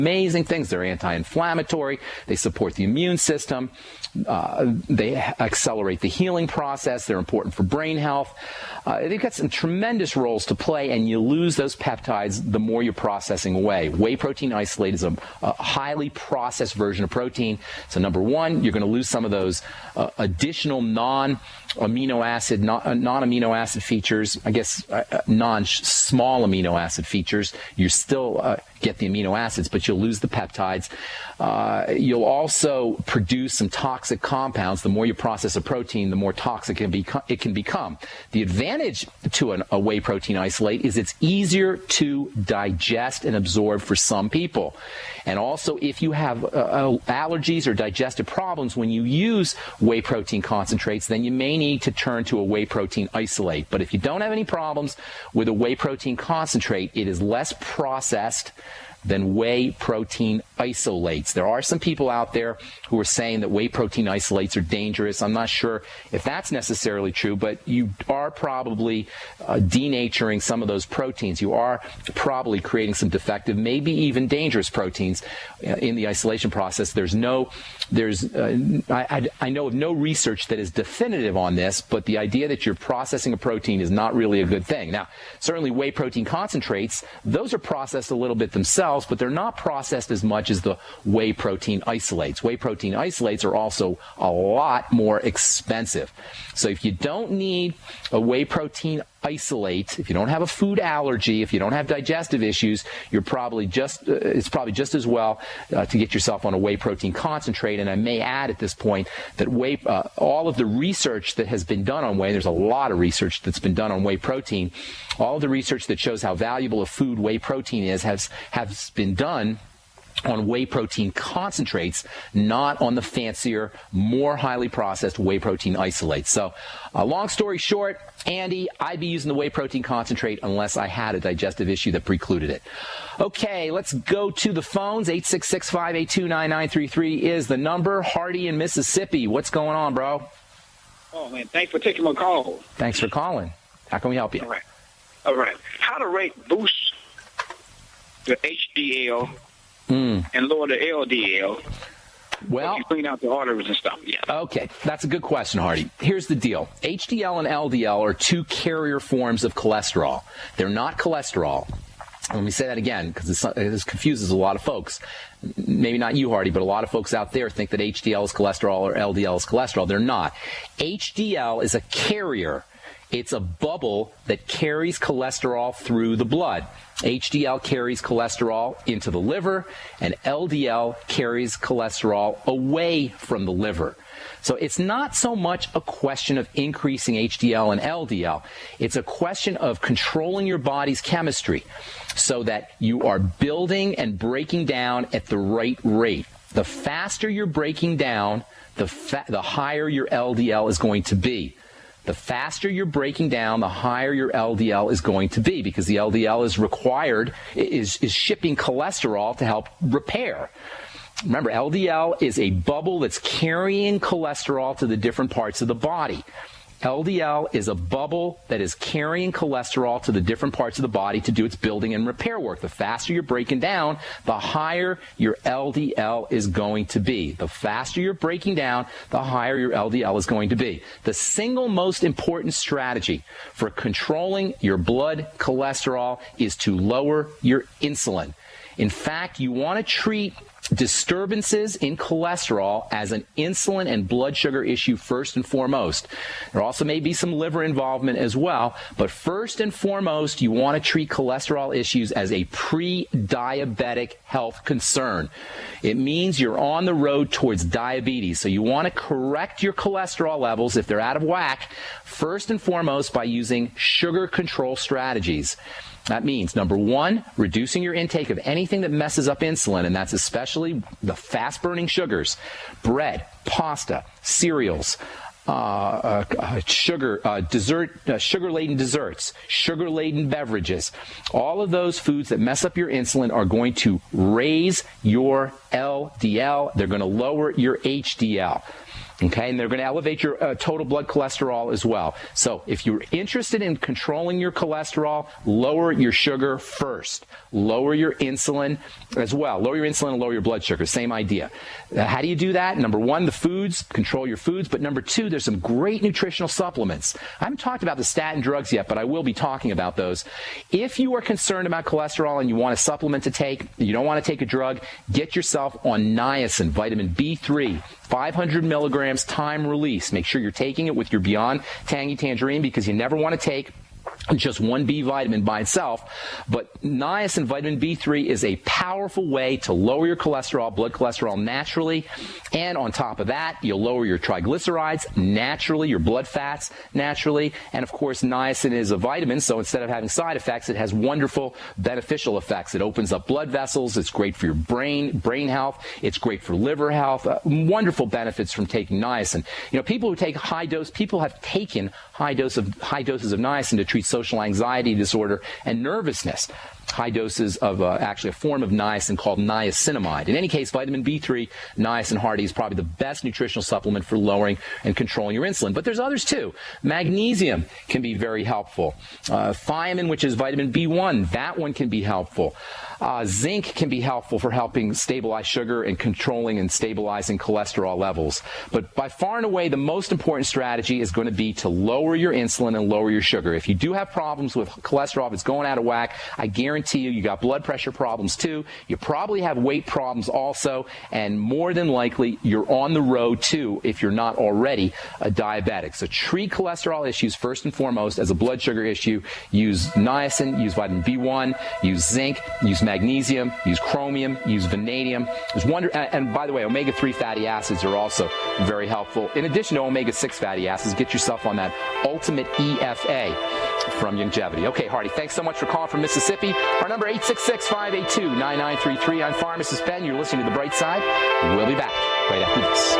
amazing things. They're anti-inflammatory. They support the immune system. They accelerate the healing process. They're important for brain health. They've got some tremendous roles to play, and you lose those peptides the more you're processing away. Whey protein isolate is a highly processed version of protein. So number one, you're going to lose some of those additional non-amino acid features, I guess non-small amino acid features. You still get the amino acids, but you'll lose the peptides. You'll also produce some toxic compounds. The more you process a protein, the more toxic it can become. The advantage to a whey protein isolate is it's easier to digest and absorb for some people. And also, if you have allergies or digestive problems when you use whey protein concentrates, then you may need to turn to a whey protein isolate. But if you don't have any problems with a whey protein concentrate, it is less processed than whey protein isolates. There are some people out there who are saying that whey protein isolates are dangerous. I'm not sure if that's necessarily true, but you are probably denaturing some of those proteins. You are probably creating some defective, maybe even dangerous proteins in the isolation process. I know of no research that is definitive on this, but the idea that you're processing a protein is not really a good thing. Now, certainly whey protein concentrates, those are processed a little bit themselves, but they're not processed as much as the whey protein isolates. Whey protein isolates are also a lot more expensive. So if you don't need a whey protein isolate, if you don't have a food allergy, if you don't have digestive issues, it's probably just as well to get yourself on a whey protein concentrate. And I may add at this point that all of the research that has been done on whey, there's a lot of research that's been done on whey protein, all of the research that shows how valuable a food whey protein is has been done on whey protein concentrates, not on the fancier, more highly processed whey protein isolates. So, long story short, Andy, I'd be using the whey protein concentrate unless I had a digestive issue that precluded it. Okay, let's go to the phones. 866-582-9933 is the number. Hardy in Mississippi. What's going on, bro? Oh, man, thanks for taking my call. Thanks for calling. How can we help you? All right. How to boost the HDL and lower the LDL. Well, you clean out the arteries and stuff. Yeah. Okay, that's a good question, Hardy. Here's the deal. HDL and LDL are two carrier forms of cholesterol. They're not cholesterol. Let me say that again, because this confuses a lot of folks. Maybe not you, Hardy, but a lot of folks out there think that HDL is cholesterol or LDL is cholesterol. They're not. HDL is a carrier. It's a bubble that carries cholesterol through the blood. HDL carries cholesterol into the liver, and LDL carries cholesterol away from the liver. So it's not so much a question of increasing HDL and LDL. It's a question of controlling your body's chemistry so that you are building and breaking down at the right rate. The faster you're breaking down, the higher your LDL is going to be. The faster you're breaking down, the higher your LDL is going to be, because the LDL is shipping cholesterol to help repair. Remember, LDL is a bubble that's carrying cholesterol to the different parts of the body. LDL is a bubble that is carrying cholesterol to the different parts of the body to do its building and repair work. The faster you're breaking down, the higher your LDL is going to be. The faster you're breaking down, the higher your LDL is going to be. The single most important strategy for controlling your blood cholesterol is to lower your insulin. In fact, you want to treat disturbances in cholesterol as an insulin and blood sugar issue first and foremost. There also may be some liver involvement as well, but first and foremost, you want to treat cholesterol issues as a pre-diabetic health concern. It means you're on the road towards diabetes, so you want to correct your cholesterol levels if they're out of whack, first and foremost by using sugar control strategies. That means, number one, reducing your intake of anything that messes up insulin, and that's especially the fast-burning sugars, bread, pasta, cereals, sugar-laden desserts, sugar-laden beverages. All of those foods that mess up your insulin are going to raise your LDL. They're going to lower your HDL. Okay, and they're going to elevate your total blood cholesterol as well. So if you're interested in controlling your cholesterol, lower your sugar first. Lower your insulin as well. Lower your insulin and lower your blood sugar. Same idea. How do you do that? Number one, the foods. Control your foods. But number two, there's some great nutritional supplements. I haven't talked about the statin drugs yet, but I will be talking about those. If you are concerned about cholesterol and you want a supplement to take, you don't want to take a drug, get yourself on niacin, vitamin B3, 500 milligrams time release. Make sure you're taking it with your Beyond Tangy Tangerine, because you never want to take just one B vitamin by itself. But niacin, vitamin B3, is a powerful way to lower your cholesterol, blood cholesterol, naturally. And on top of that, you'll lower your triglycerides naturally, your blood fats naturally. And of course, niacin is a vitamin, so instead of having side effects, it has wonderful beneficial effects. It opens up blood vessels. It's great for your brain health. It's great for liver health. Wonderful benefits from taking niacin. You know, people who take people have taken high doses of niacin to treat social anxiety disorder and nervousness. High doses of actually a form of niacin called niacinamide. In any case, vitamin B3, niacin Hardy, is probably the best nutritional supplement for lowering and controlling your insulin. But there's others too. Magnesium can be very helpful. Thiamine, which is vitamin B1, that one can be helpful. Zinc can be helpful for helping stabilize sugar and controlling and stabilizing cholesterol levels. But by far and away, the most important strategy is going to be to lower your insulin and lower your sugar. If you do have problems with cholesterol, if it's going out of whack, I guarantee you got blood pressure problems too. You probably have weight problems also, and more than likely you're on the road too if you're not already a diabetic. So treat cholesterol issues first and foremost as a blood sugar issue. Use niacin, use vitamin B1, use zinc, use magnesium, use chromium, use vanadium. And by the way, omega-3 fatty acids are also very helpful. In addition to omega-6 fatty acids, get yourself on that ultimate EFA from Longevity. Okay, Hardy, thanks so much for calling from Mississippi. Our number 866-582-9933. I'm Pharmacist Ben. You're listening to The Bright Side. We'll be back right after this.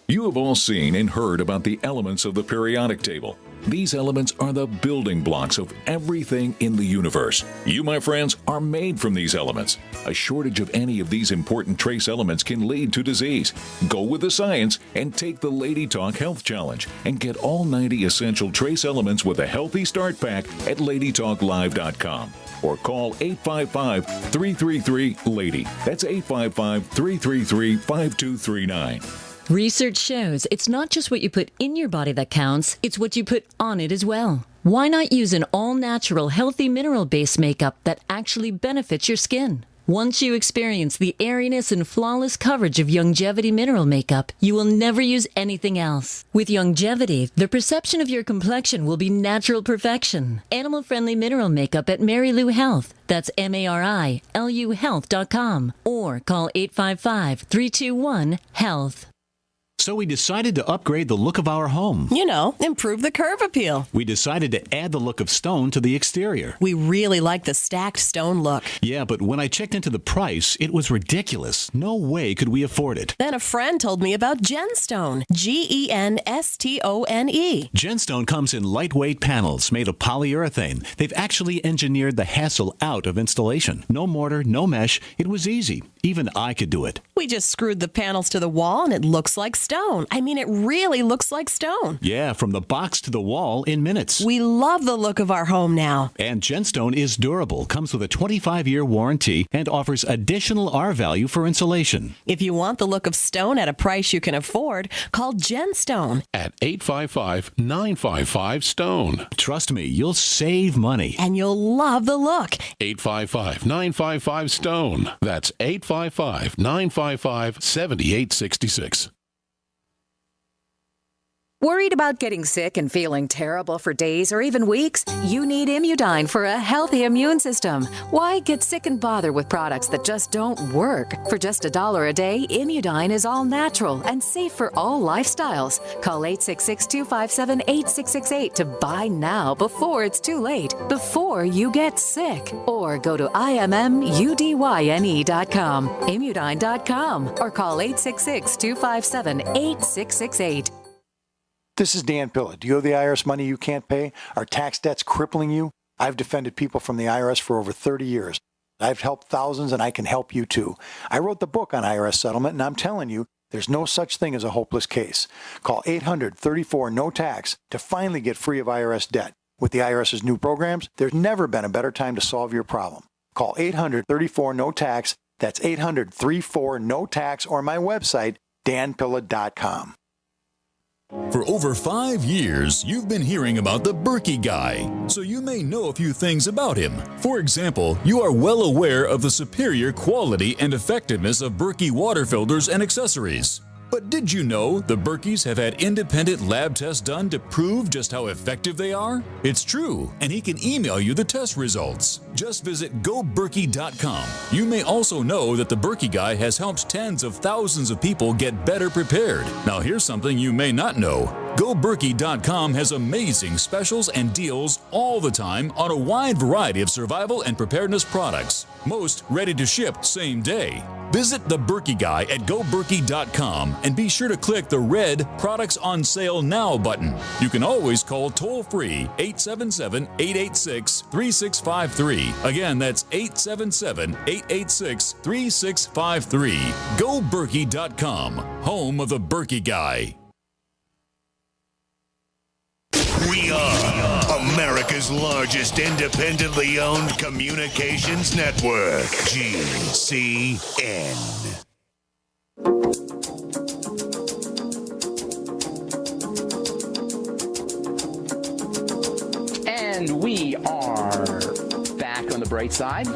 You have all seen and heard about the elements of the periodic table. These elements are the building blocks of everything in the universe. You, my friends, are made from these elements. A shortage of any of these important trace elements can lead to disease. Go with the science and take the Lady Talk Health Challenge and get all 90 essential trace elements with a healthy start pack at LadyTalkLive.com. Or call 855-333-LADY. That's 855-333-5239. Research shows it's not just what you put in your body that counts, it's what you put on it as well. Why not use an all-natural, healthy mineral-based makeup that actually benefits your skin? Once you experience the airiness and flawless coverage of Longevity mineral makeup, you will never use anything else. With Longevity, the perception of your complexion will be natural perfection. Animal-friendly mineral makeup at Mary Lou Health. That's MARILU Health.com. Or call 855-321-HEALTH. So we decided to upgrade the look of our home. You know, improve the curb appeal. We decided to add the look of stone to the exterior. We really like the stacked stone look. Yeah, but when I checked into the price, it was ridiculous. No way could we afford it. Then a friend told me about Genstone. Genstone. Genstone comes in lightweight panels made of polyurethane. They've actually engineered the hassle out of installation. No mortar, no mesh. It was easy. Even I could do it. We just screwed the panels to the wall and it looks like stone. I mean, it really looks like stone. Yeah, from the box to the wall in minutes. We love the look of our home now. And Genstone is durable, comes with a 25-year warranty, and offers additional R value for insulation. If you want the look of stone at a price you can afford, call Genstone at 855-955-STONE. Trust me, you'll save money. And you'll love the look. 855-955-STONE. That's 855-955-7866. Worried about getting sick and feeling terrible for days or even weeks? You need Immudyne for a healthy immune system. Why get sick and bother with products that just don't work? For just $1 a day, Immudyne is all natural and safe for all lifestyles. Call 866-257-8668 to buy now before it's too late, before you get sick. Or go to IMMUDYNE.com, Immudyne.com, or call 866-257-8668. This is Dan Pilla. Do you owe the IRS money you can't pay? Are tax debts crippling you? I've defended people from the IRS for over 30 years. I've helped thousands, and I can help you too. I wrote the book on IRS settlement, and I'm telling you, there's no such thing as a hopeless case. Call 800-34-NO-TAX to finally get free of IRS debt. With the IRS's new programs, there's never been a better time to solve your problem. Call 800-34-NO-TAX. That's 800-34-NO-TAX, or my website, danpilla.com. For over 5 years, you've been hearing about the Berkey Guy, so you may know a few things about him. For example, you are well aware of the superior quality and effectiveness of Berkey water filters and accessories. But did you know the Berkeys have had independent lab tests done to prove just how effective they are? It's true, and he can email you the test results. Just visit goberkey.com. You may also know that the Berkey Guy has helped tens of thousands of people get better prepared. Now here's something you may not know. GoBerkey.com has amazing specials and deals all the time on a wide variety of survival and preparedness products. Most ready to ship same day. Visit the Berkey Guy at GoBerkey.com and be sure to click the red Products on Sale Now button. You can always call toll-free 877-886-3653. Again, that's 877-886-3653. GoBerkey.com, home of the Berkey Guy. We are America's largest independently owned communications network, GCN. And we are back on the bright side.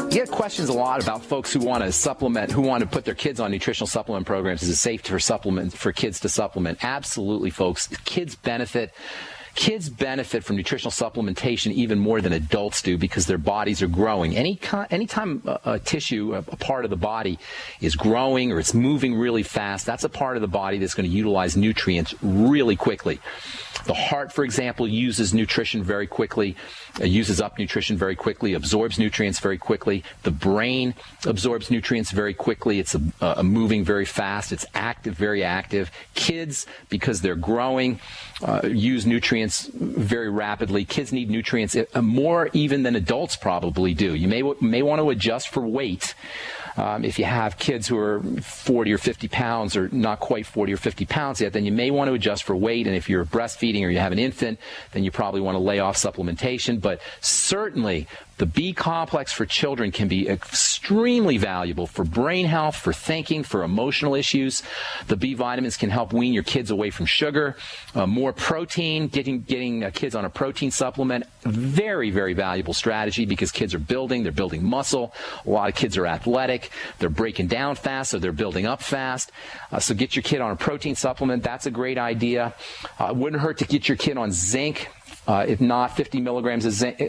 You get questions a lot about folks who want to supplement, who want to put their kids on nutritional supplement programs. Is it safe for kids to supplement? Absolutely, folks. Kids benefit from nutritional supplementation even more than adults do because their bodies are growing. Anytime a tissue, a part of the body is growing or it's moving really fast, that's a part of the body that's going to utilize nutrients really quickly. The heart, for example, uses nutrition very quickly, uses up nutrition very quickly, absorbs nutrients very quickly. The brain absorbs nutrients very quickly. It's moving very fast. It's active, very active. Kids, because they're growing, use nutrients very rapidly. Kids need nutrients more even than adults probably do. You may want to adjust for weight. If you have kids who are 40 or 50 pounds or not quite 40 or 50 pounds yet, then you may want to adjust for weight. And if you're breastfeeding or you have an infant, then you probably want to lay off supplementation. But certainly, the B complex for children can be extremely valuable for brain health, for thinking, for emotional issues. The B vitamins can help wean your kids away from sugar. More protein, getting kids on a protein supplement, very, very valuable strategy because kids are they're building muscle. A lot of kids are athletic. They're breaking down fast, so they're building up fast. So get your kid on a protein supplement. That's a great idea. It wouldn't hurt to get your kid on zinc. If not 50 milligrams of zinc,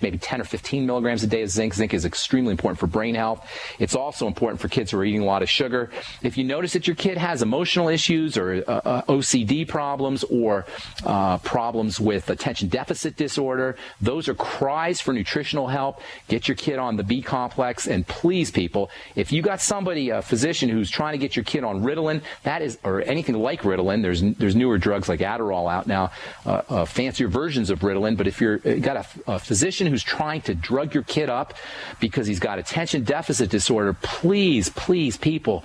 maybe 10 or 15 milligrams a day of zinc. Zinc is extremely important for brain health. It's also important for kids who are eating a lot of sugar. If you notice that your kid has emotional issues or OCD problems or problems with attention deficit disorder, those are cries for nutritional help. Get your kid on the B complex. And please, people, if you got a physician who's trying to get your kid on Ritalin, or anything like Ritalin, there's newer drugs like Adderall out now, fancier versions of Ritalin, but if you've got a physician who's trying to drug your kid up because he's got attention deficit disorder, please, people,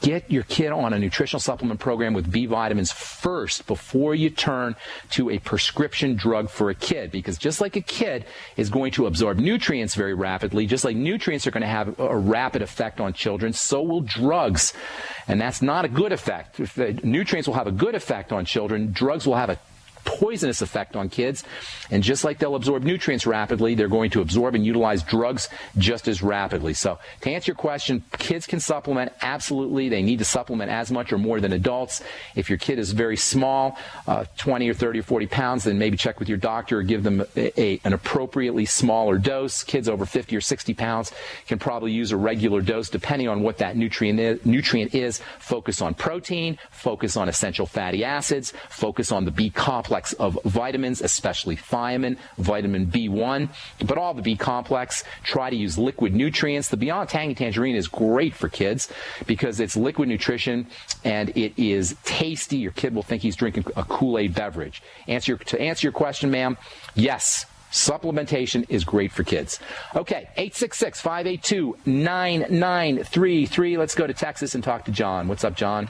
get your kid on a nutritional supplement program with B vitamins first before you turn to a prescription drug for a kid, because just like a kid is going to absorb nutrients very rapidly, just like nutrients are going to have a rapid effect on children, so will drugs. And that's not a good effect. If nutrients will have a good effect on children, drugs will have a poisonous effect on kids, and just like they'll absorb nutrients rapidly, they're going to absorb and utilize drugs just as rapidly. So to answer your question, kids can supplement, absolutely. They need to supplement as much or more than adults. If your kid is very small, 20 or 30 or 40 pounds, then maybe check with your doctor or give them an appropriately smaller dose. Kids over 50 or 60 pounds can probably use a regular dose depending on what that nutrient is. Focus on protein, focus on essential fatty acids, focus on the B complex of vitamins, especially thiamine, vitamin B1, but all the B complex. Try to use liquid nutrients. The Beyond Tangy Tangerine is great for kids because it's liquid nutrition and it is tasty. Your kid will think he's drinking a Kool-Aid beverage. To answer your question, ma'am, yes, Supplementation is great for kids. Okay, 866-582-9933. Let's go to Texas and talk to John. What's up, John?